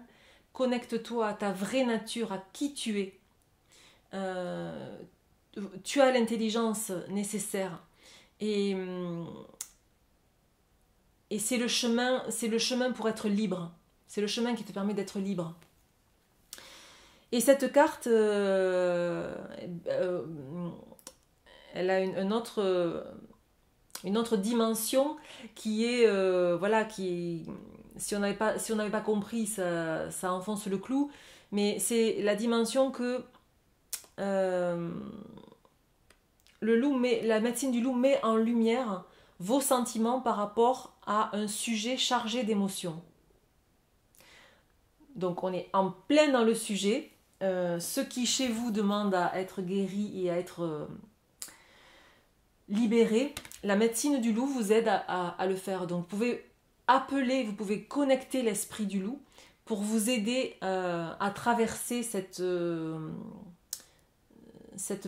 connecte-toi à ta vraie nature, à qui tu es. Tu as l'intelligence nécessaire. Et c'est le chemin pour être libre. C'est le chemin qui te permet d'être libre. Et cette carte, elle a une autre dimension qui est, si on n'avait pas compris, ça enfonce le clou, mais c'est la dimension que la médecine du loup met en lumière vos sentiments par rapport à un sujet chargé d'émotions. Donc on est en plein dans le sujet. Ce qui chez vous demande à être guéri et à être libéré, la médecine du loup vous aide à le faire. Donc vous pouvez connecter l'esprit du loup pour vous aider à traverser cette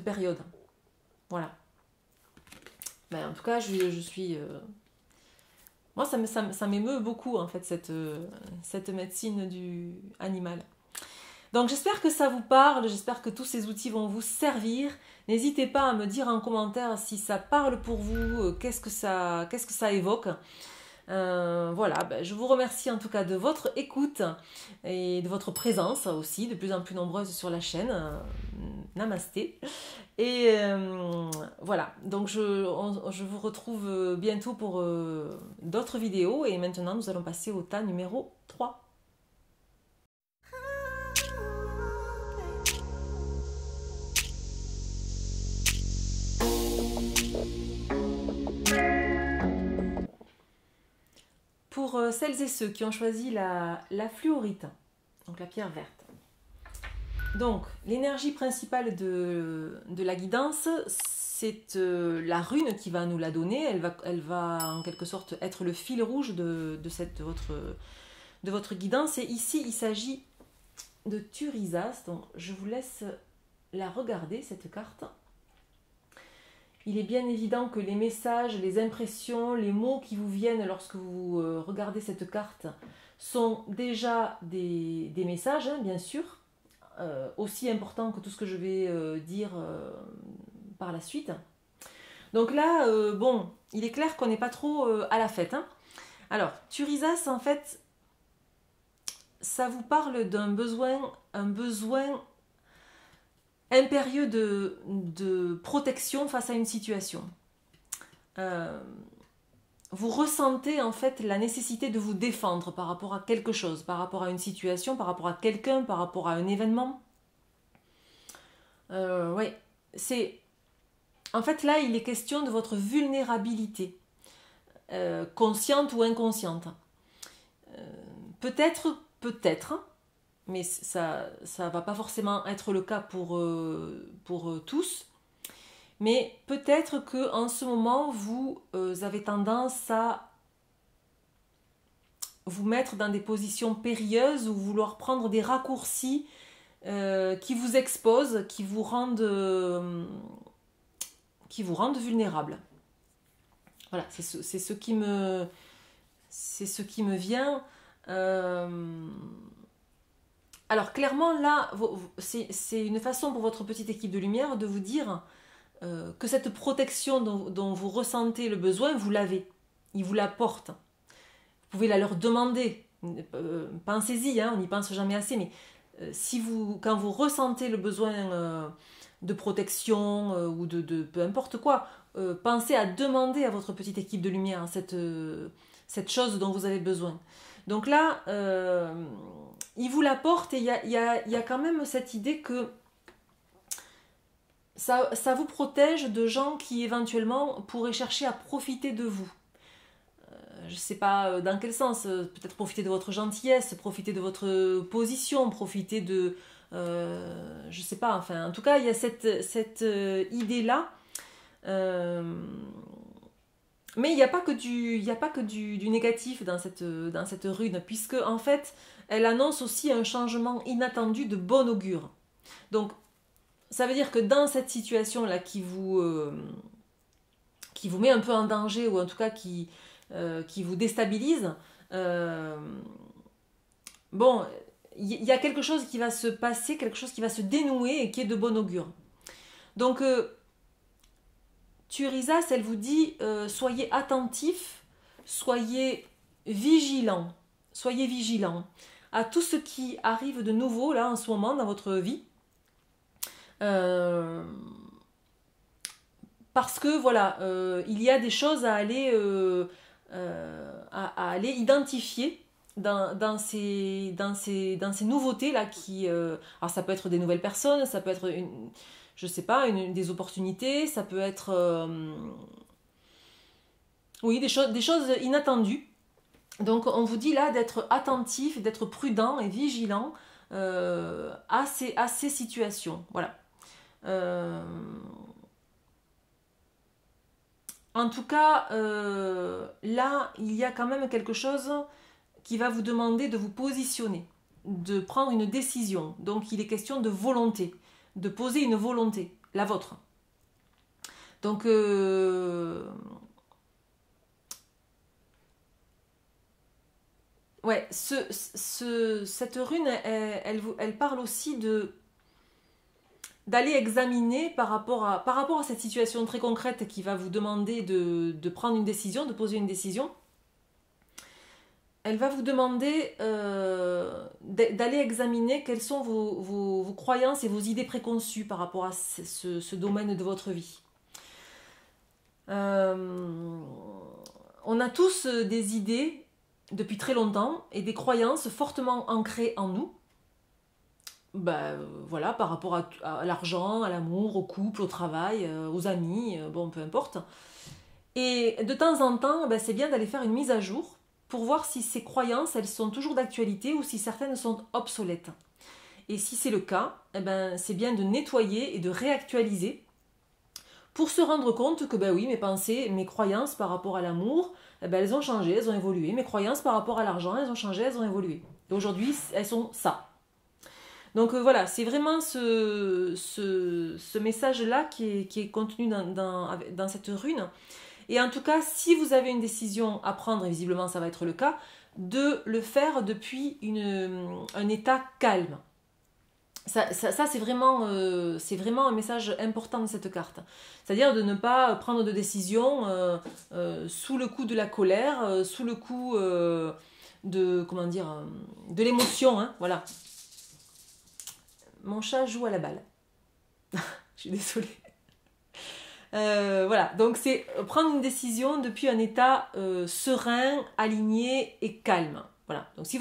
période. Voilà. Ben, en tout cas, je suis... Moi, ça m'émeut beaucoup, en fait, cette médecine du animal. Donc, j'espère que ça vous parle, j'espère que tous ces outils vont vous servir. N'hésitez pas à me dire en commentaire si ça parle pour vous, qu'est-ce que ça évoque. Voilà, ben, je vous remercie en tout cas de votre écoute et de votre présence aussi, de plus en plus nombreuse sur la chaîne. Namasté. Et voilà, donc je vous retrouve bientôt pour d'autres vidéos. Et maintenant, nous allons passer au tas numéro 3. Pour celles et ceux qui ont choisi la fluorite, donc la pierre verte. Donc, l'énergie principale de la guidance, c'est la rune qui va nous la donner. Elle va en quelque sorte être le fil rouge de votre guidance. Et ici, il s'agit de Thurisas. Donc, je vous laisse la regarder, cette carte. Il est bien évident que les messages, les impressions, les mots qui vous viennent lorsque vous regardez cette carte sont déjà des messages, hein, bien sûr. Aussi important que tout ce que je vais dire par la suite. Donc là, bon, il est clair qu'on n'est pas trop à la fête. Hein. Alors, Thurisas, en fait, ça vous parle d'un besoin impérieux de protection face à une situation. vous ressentez en fait la nécessité de vous défendre par rapport à quelque chose, par rapport à une situation, par rapport à quelqu'un, par rapport à un événement. Oui, c'est... En fait, là, il est question de votre vulnérabilité, consciente ou inconsciente. Peut-être, mais ça va pas forcément être le cas pour tous. Mais peut-être que en ce moment, vous avez tendance à vous mettre dans des positions périlleuses ou vouloir prendre des raccourcis qui vous exposent, qui vous rendent vulnérable. Voilà, c'est ce qui me vient. Alors clairement là, c'est une façon pour votre petite équipe de lumière de vous dire que cette protection dont vous ressentez le besoin, vous l'avez. Ils vous l'apportent. Vous pouvez la leur demander. Pensez-y, hein, on n'y pense jamais assez, mais quand vous ressentez le besoin de protection ou de peu importe quoi, pensez à demander à votre petite équipe de lumière cette chose dont vous avez besoin. Donc là, il vous l'apporte et il y a quand même cette idée que ça vous protège de gens qui éventuellement pourraient chercher à profiter de vous. Je ne sais pas dans quel sens, peut-être profiter de votre gentillesse, profiter de votre position, profiter de... je ne sais pas, enfin, en tout cas, il y a cette idée-là. Mais il n'y a pas que du négatif dans cette rune, puisque en fait, elle annonce aussi un changement inattendu de bon augure. Donc, ça veut dire que dans cette situation-là qui vous met un peu en danger, ou en tout cas qui vous déstabilise, bon, il y a quelque chose qui va se passer, quelque chose qui va se dénouer et qui est de bon augure. Donc, Thurisas, elle vous dit soyez attentifs, soyez vigilants à tout ce qui arrive de nouveau là en ce moment dans votre vie. Parce que voilà, il y a des choses à aller identifier dans ces nouveautés là alors ça peut être des nouvelles personnes, ça peut être je sais pas, des opportunités, ça peut être oui, des choses inattendues. Donc on vous dit là d'être attentif, d'être prudent et vigilant à ces situations. Voilà. En tout cas, là, il y a quand même quelque chose qui va vous demander de vous positionner, de prendre une décision. Donc il est question de volonté, de poser une volonté, la vôtre. Donc ouais, cette rune, elle parle aussi d'aller examiner par rapport à cette situation très concrète qui va vous demander de prendre une décision, de poser une décision. Elle va vous demander d'aller examiner quelles sont vos croyances et vos idées préconçues par rapport à ce domaine de votre vie. On a tous des idées depuis très longtemps et des croyances fortement ancrées en nous. Voilà, par rapport à l'argent, à l'amour, au couple, au travail, aux amis, bon, peu importe. Et de temps en temps, c'est bien d'aller faire une mise à jour pour voir si ces croyances, elles sont toujours d'actualité ou si certaines sont obsolètes. Et si c'est le cas, c'est bien de nettoyer et de réactualiser pour se rendre compte que oui, mes pensées, mes croyances par rapport à l'amour, elles ont changé, elles ont évolué. Mes croyances par rapport à l'argent, elles ont changé, elles ont évolué. Et aujourd'hui, elles sont ça. Donc voilà, c'est vraiment ce message-là qui est contenu dans cette rune. Et en tout cas, si vous avez une décision à prendre, et visiblement ça va être le cas, de le faire depuis un état calme. Ça c'est vraiment un message important de cette carte. C'est-à-dire de ne pas prendre de décision sous le coup de la colère, sous le coup de l'émotion, hein, voilà. Mon chat joue à la balle. Je suis désolée. Voilà, donc c'est prendre une décision depuis un état serein, aligné et calme. Voilà. Donc si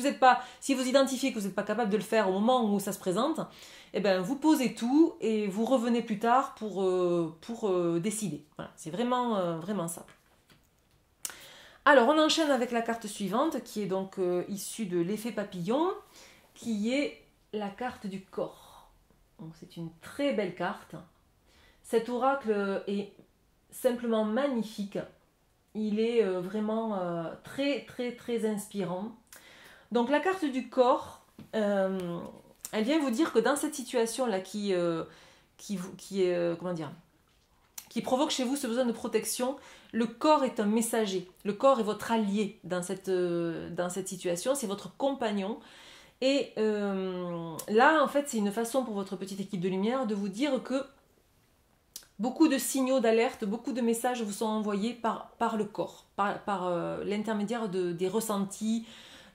vous identifiez que vous n'êtes pas capable de le faire au moment où ça se présente, eh ben vous posez tout et vous revenez plus tard pour décider. Voilà, c'est vraiment ça. Alors on enchaîne avec la carte suivante qui est donc issue de l'effet papillon, qui est la carte du corps. Donc c'est une très belle carte. Cet oracle est simplement magnifique. Il est vraiment très très très inspirant. Donc la carte du corps, elle vient vous dire que dans cette situation-là qui provoque chez vous ce besoin de protection, le corps est un messager. Le corps est votre allié dans cette situation, c'est votre compagnon. Et là, en fait, c'est une façon pour votre petite équipe de lumière de vous dire que beaucoup de signaux d'alerte, beaucoup de messages vous sont envoyés par le corps, par l'intermédiaire des ressentis,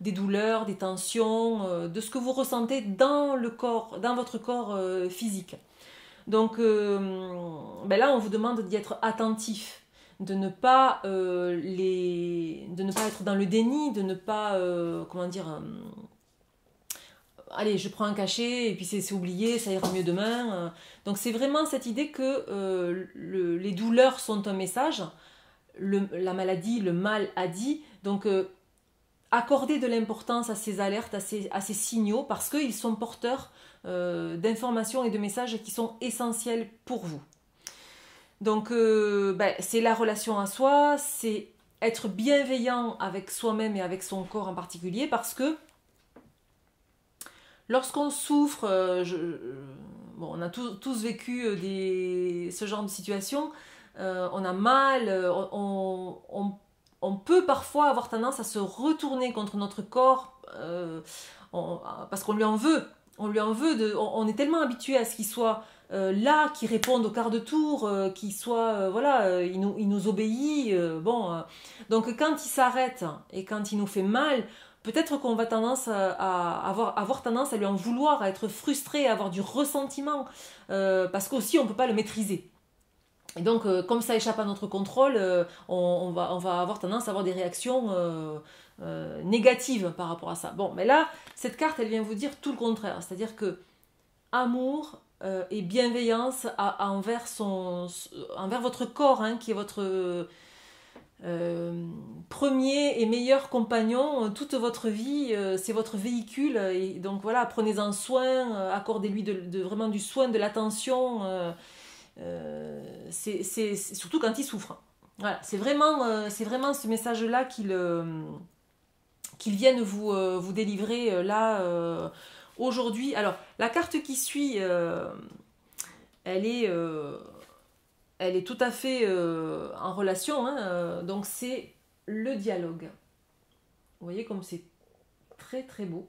des douleurs, des tensions, de ce que vous ressentez dans le corps, dans votre corps physique. Donc là, on vous demande d'y être attentif, de ne pas être dans le déni, de ne pas allez, je prends un cachet et puis c'est oublié, ça ira mieux demain. Donc c'est vraiment cette idée que les douleurs sont un message, la maladie, le mal a dit. Donc accordez de l'importance à ces alertes, à ces signaux, parce qu'ils sont porteurs d'informations et de messages qui sont essentiels pour vous. Donc c'est la relation à soi, c'est être bienveillant avec soi-même et avec son corps en particulier, parce que lorsqu'on souffre, on a tous vécu ce genre de situation, on a mal, on peut parfois avoir tendance à se retourner contre notre corps parce qu'on lui en veut. On est tellement habitué à ce qu'il soit là, qu'il réponde au quart de tour, qu'il soit, il nous obéit. Donc quand il s'arrête et quand il nous fait mal, peut-être qu'on va avoir tendance à lui en vouloir, à être frustré, à avoir du ressentiment, parce qu'aussi on ne peut pas le maîtriser. Et donc, comme ça échappe à notre contrôle, on va avoir tendance à avoir des réactions négatives par rapport à ça. Bon, mais là, cette carte, elle vient vous dire tout le contraire. C'est-à-dire que amour et bienveillance envers votre corps, hein, qui est votre premier et meilleur compagnon toute votre vie, c'est votre véhicule, et donc voilà, prenez-en soin, accordez-lui vraiment du soin, de l'attention, c'est surtout quand il souffre. Voilà, c'est vraiment ce message-là qu'ils viennent vous délivrer là aujourd'hui. Alors, la carte qui suit, elle est tout à fait en relation, hein, donc c'est le dialogue. Vous voyez comme c'est très très beau.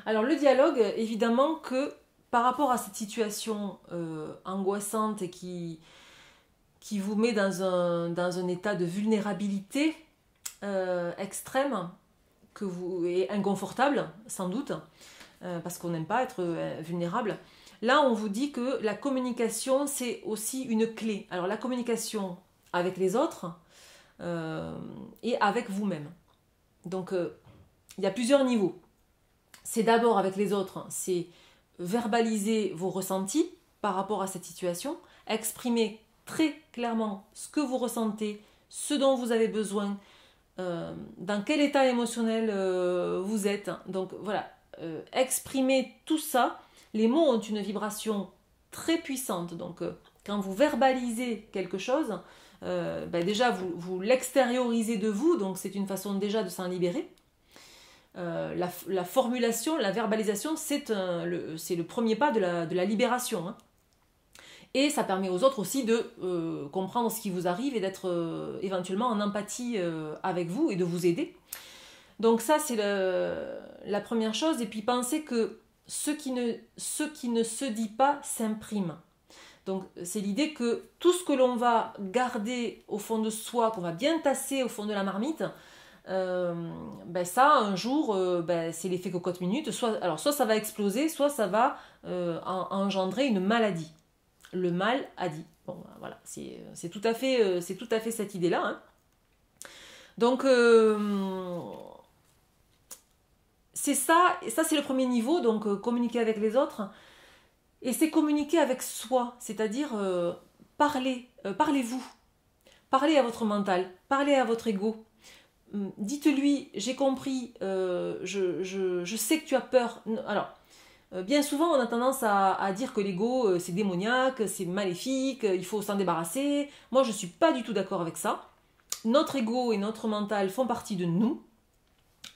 Alors le dialogue, évidemment que par rapport à cette situation angoissante et qui vous met dans un état de vulnérabilité extrême, et inconfortable sans doute, parce qu'on n'aime pas être vulnérable. Là, on vous dit que la communication, c'est aussi une clé. Alors, la communication avec les autres et avec vous-même. Donc, il y a plusieurs niveaux. C'est d'abord avec les autres, c'est verbaliser vos ressentis par rapport à cette situation, exprimer très clairement ce que vous ressentez, ce dont vous avez besoin, dans quel état émotionnel vous êtes. Donc, voilà, exprimer tout ça. Les mots ont une vibration très puissante, donc quand vous verbalisez quelque chose, déjà vous l'extériorisez de vous, donc c'est une façon déjà de s'en libérer. La formulation, la verbalisation, c'est le premier pas de la libération. Hein. Et ça permet aux autres aussi de comprendre ce qui vous arrive et d'être éventuellement en empathie avec vous et de vous aider. Donc ça, c'est la première chose. Et puis pensez que ce qui ne se dit pas s'imprime. Donc c'est l'idée que tout ce que l'on va garder au fond de soi, qu'on va bien tasser au fond de la marmite, ça un jour c'est l'effet cocotte minute, soit ça va exploser, soit ça va engendrer une maladie. le mal a dit. Bon, voilà, c'est tout à fait cette idée-là. Hein. Donc, c'est ça, et ça c'est le premier niveau, donc communiquer avec les autres. Et c'est communiquer avec soi, c'est-à-dire parlez-vous. Parlez à votre mental, parlez à votre ego. Dites-lui, j'ai compris, je sais que tu as peur. Alors, bien souvent, on a tendance à dire que l'ego, c'est démoniaque, c'est maléfique, il faut s'en débarrasser. Moi, je ne suis pas du tout d'accord avec ça. Notre ego et notre mental font partie de nous.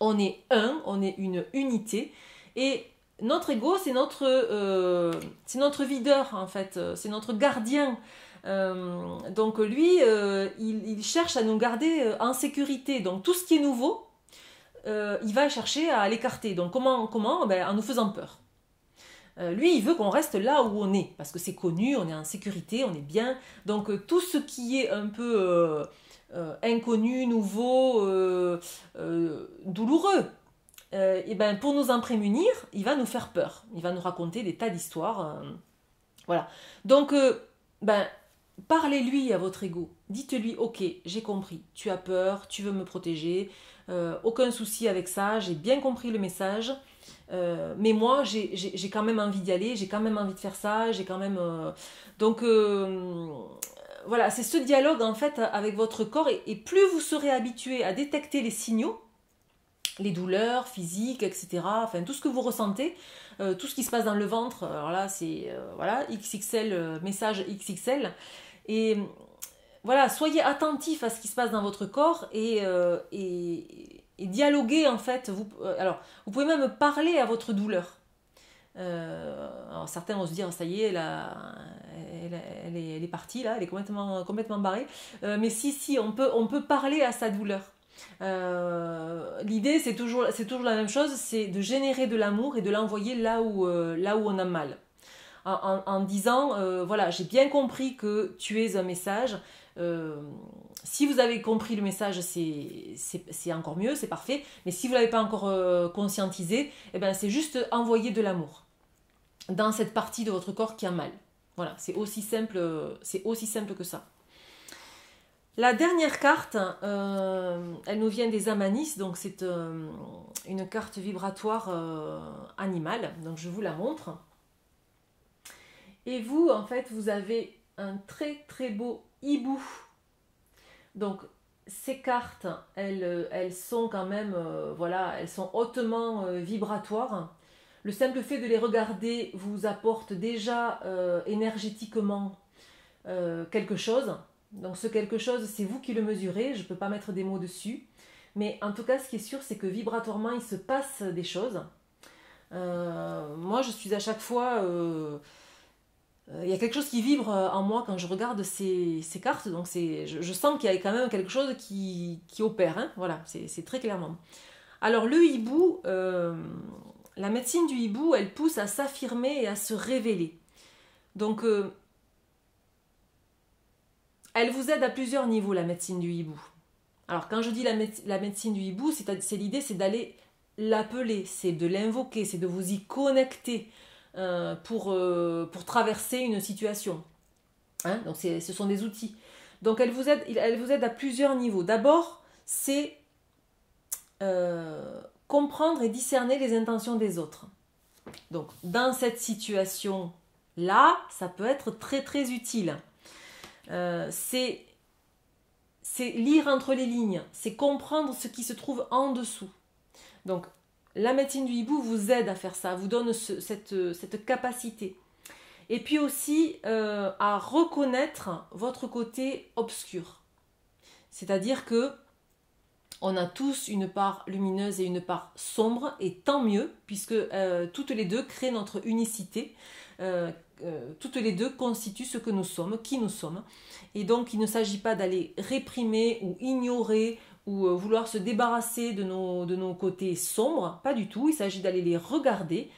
On est on est une unité. Et notre ego, c'est notre videur, en fait. C'est notre gardien. Donc lui, il cherche à nous garder en sécurité. Donc tout ce qui est nouveau, il va chercher à l'écarter. Donc comment ben, en nous faisant peur. Lui, il veut qu'on reste là où on est, parce que c'est connu, on est en sécurité, on est bien. Donc tout ce qui est un peu inconnu, nouveau, douloureux, et ben, pour nous en prémunir, il va nous faire peur. Il va nous raconter des tas d'histoires. Voilà. Donc, ben, parlez-lui à votre ego. Dites-lui, ok, j'ai compris, tu as peur, tu veux me protéger, aucun souci avec ça, j'ai bien compris le message. Mais moi, j'ai quand même envie d'y aller, j'ai quand même envie de faire ça, j'ai quand même... Donc, voilà, c'est ce dialogue, en fait, avec votre corps. Et plus vous serez habitué à détecter les signaux, les douleurs physiques, etc., enfin, tout ce que vous ressentez, tout ce qui se passe dans le ventre, alors là, c'est, voilà, XXL, message XXL. Et voilà, soyez attentif à ce qui se passe dans votre corps et dialoguer, en fait. Alors, vous pouvez même parler à votre douleur. Alors certains vont se dire, ça y est, elle est partie, là, elle est complètement barrée. Mais si, on peut parler à sa douleur. L'idée, c'est toujours la même chose, c'est de générer de l'amour et de l'envoyer là où on a mal. En disant, voilà, j'ai bien compris que tu es un message. Si vous avez compris le message, c'est encore mieux, c'est parfait. Mais si vous ne l'avez pas encore conscientisé, eh ben, c'est juste envoyer de l'amour dans cette partie de votre corps qui a mal. Voilà, c'est aussi simple que ça. La dernière carte, elle nous vient des Amanis, donc c'est une carte vibratoire animale. Donc je vous la montre. Et vous, en fait, vous avez un très très beau hibou. Donc ces cartes, elles sont quand même, voilà, elles sont hautement vibratoires. Le simple fait de les regarder vous apporte déjà énergétiquement quelque chose. Donc ce quelque chose, c'est vous qui le mesurez, je ne peux pas mettre des mots dessus. Mais en tout cas, ce qui est sûr, c'est que vibratoirement, il se passe des choses. Moi, je suis à chaque fois... il y a quelque chose qui vibre en moi quand je regarde ces cartes. Donc je sens qu'il y a quand même quelque chose qui opère. Hein, voilà, c'est très clairement. Alors le hibou, la médecine du hibou, elle pousse à s'affirmer et à se révéler. Donc... elle vous aide à plusieurs niveaux, la médecine du hibou. Alors, quand je dis la médecine du hibou, l'idée, c'est d'aller l'appeler, c'est de l'invoquer, c'est de vous y connecter pour traverser une situation. Hein, donc, ce sont des outils. Donc, elle vous aide à plusieurs niveaux. D'abord, c'est comprendre et discerner les intentions des autres. Donc, dans cette situation-là, ça peut être très, très utile. C'est lire entre les lignes, c'est comprendre ce qui se trouve en dessous. Donc, la médecine du hibou vous aide à faire ça, vous donne cette capacité. Et puis aussi à reconnaître votre côté obscur. C'est-à-dire que on a tous une part lumineuse et une part sombre, et tant mieux, puisque toutes les deux créent notre unicité. Toutes les deux constituent ce que nous sommes, qui nous sommes. Et donc, il ne s'agit pas d'aller réprimer ou ignorer ou vouloir se débarrasser de nos côtés sombres. Pas du tout. Il s'agit d'aller les regarder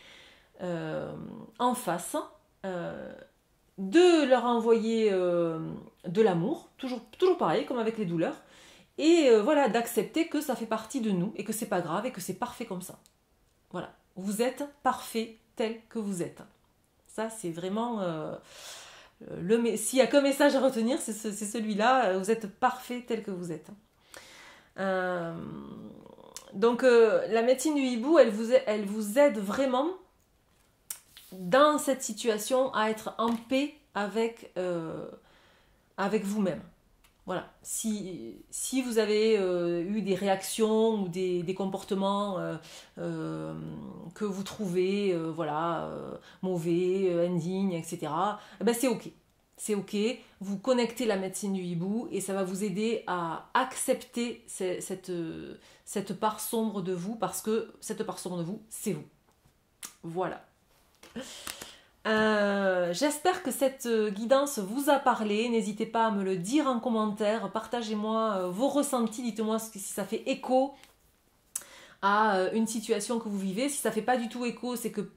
en face, de leur envoyer de l'amour, toujours pareil, comme avec les douleurs. Et voilà, d'accepter que ça fait partie de nous et que c'est pas grave et que c'est parfait comme ça. Voilà. Vous êtes parfait tel que vous êtes. Ça, c'est vraiment s'il n'y a qu'un message à retenir, c'est celui-là. Vous êtes parfait tel que vous êtes. Donc la médecine du hibou, elle vous aide vraiment dans cette situation à être en paix avec vous-même. Voilà. Si vous avez eu des réactions ou des comportements que vous trouvez mauvais, indignes, etc., ben c'est ok. C'est ok. Vous connectez la médecine du hibou et ça va vous aider à accepter cette part sombre de vous, parce que cette part sombre de vous, c'est vous. Voilà. J'espère que cette guidance vous a parlé. N'hésitez pas à me le dire en commentaire. Partagez-moi vos ressentis. Dites-moi si ça fait écho à une situation que vous vivez. Si ça ne fait pas du tout écho, c'est que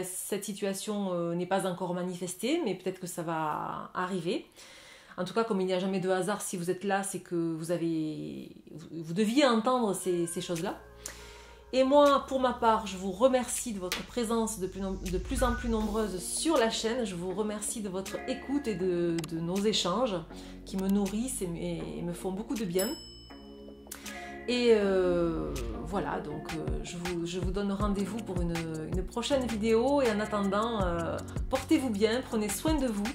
cette situation n'est pas encore manifestée, mais peut-être que ça va arriver. En tout cas, comme il n'y a jamais de hasard, si vous êtes là, c'est que vous deviez entendre ces choses-là. Et moi, pour ma part, je vous remercie de votre présence de plus en plus nombreuse sur la chaîne. Je vous remercie de votre écoute et de nos échanges qui me nourrissent et me font beaucoup de bien. Et voilà, donc je vous donne rendez-vous pour une prochaine vidéo. Et en attendant, portez-vous bien, prenez soin de vous.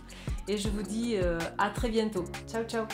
Et je vous dis à très bientôt. Ciao, ciao!